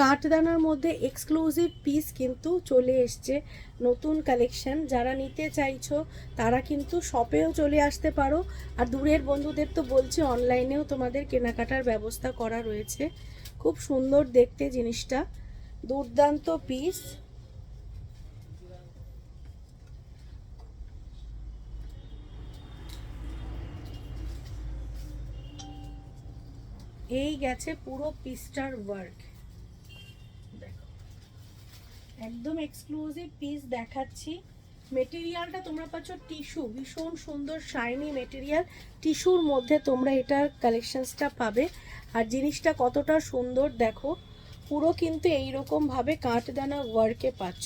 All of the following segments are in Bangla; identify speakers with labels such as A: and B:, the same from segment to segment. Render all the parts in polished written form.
A: কাঠদানার মধ্যে এক্সক্লুসিভ পিস কিন্তু চলে এসছে, নতুন কালেকশন। যারা নিতে চাইছো তারা কিন্তু শপেও চলে আসতে পারো, আর দূরের বন্ধুদের তো বলছি অনলাইনেও তোমাদের কেনাকাটার ব্যবস্থা করা রয়েছে। খুব সুন্দর দেখতে জিনিসটা, দুর্দান্ত পিস। এই গেছে পুরো পিসটার ওয়ার্ক, একদম এক্সক্লুসিভ পিস দেখাচ্ছি। মেটেরিয়ালটা তোমরা পাচ্ছ টিস্যু, ভীষণ সুন্দর শাইনি মেটেরিয়াল, টিস্যুর মধ্যে তোমরা এটার কালেকশনসটা পাবে। আর জিনিসটা কতটা সুন্দর দেখো, পুরো কিন্তু এইরকম ভাবে কাঠদানা ওয়ার্কে পাচ্ছ।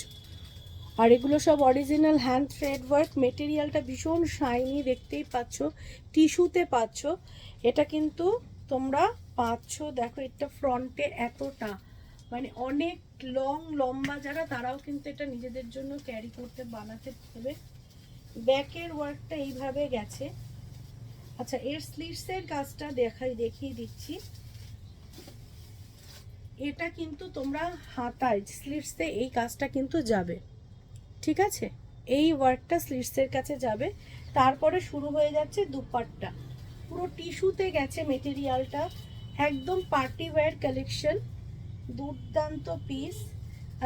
A: আর এগুলো সব অরিজিনাল হ্যান্ড থ্রেড ওয়ার্ক, মেটেরিয়ালটা ভীষণ শাইনি দেখতেই পাচ্ছ, টিস্যুতে পাচ্ছ। এটা কিন্তু তোমরা পাচ্ছ, দেখো এটা ফ্রন্টে এতটা, মানে অনেক লম্বা যারা তারাও কিন্তু এটা নিজেদের জন্য ক্যারি করতে বানাতে পারবে। ব্যাকের ওয়ার্কটা এইভাবে গেছে। আচ্ছা, এর স্লিভসের কাজটা দেখিয়ে দিচ্ছি। এটা কিন্তু তোমরা হাতায় স্লিভসে এই কাজটা কিন্তু যাবে, ঠিক আছে? এই ওয়ার্কটা স্লিভসের কাছে যাবে। তারপরে শুরু হয়ে যাচ্ছে দুপাট্টা, পুরো টিস্যুতে গেছে মেটেরিয়ালটা, একদম পার্টি ওয়্যার কালেকশন, দুর্দান্ত পিস।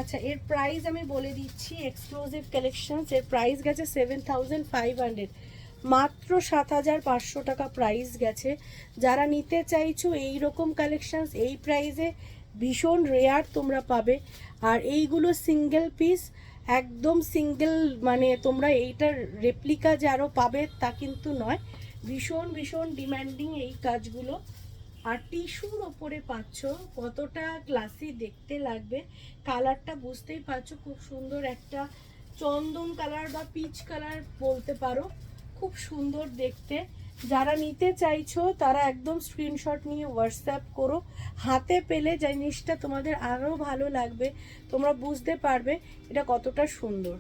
A: আচ্ছা, এর প্রাইস আমি বলে দিচ্ছি, এক্সক্লুসিভ কালেকশনস, এর প্রাইস গেছে 7500, মাত্র 7500 টাকা প্রাইস গেছে। যারা নিতে চাইছো এই রকম কালেকশনস এই প্রাইসে ভীষণ রেয়ার তোমরা পাবে। আর এইগুলো সিঙ্গেল পিস, একদম সিঙ্গেল, মানে তোমরা এইটার রেপ্লিকা যে আরও পাবে তা কিন্তু নয়। ভীষণ ভীষণ ডিম্যান্ডিং এই কাজগুলো। আর টিস্যুর ওপরে পাচ্ছ, কতটা ক্লাসি দেখতে লাগবে। কালারটা বুঝতেই পারছো, খুব সুন্দর একটা চন্দন কালার বা পিচ কালার বলতে পারো, খুব সুন্দর দেখতে। যারা নিতে চাইছো তারা একদম স্ক্রিনশট নিয়ে হোয়াটসঅ্যাপ করো। হাতে পেলে জিনিসটা তোমাদের আরও ভালো লাগবে, তোমরা বুঝতে পারবে এটা কতটা সুন্দর।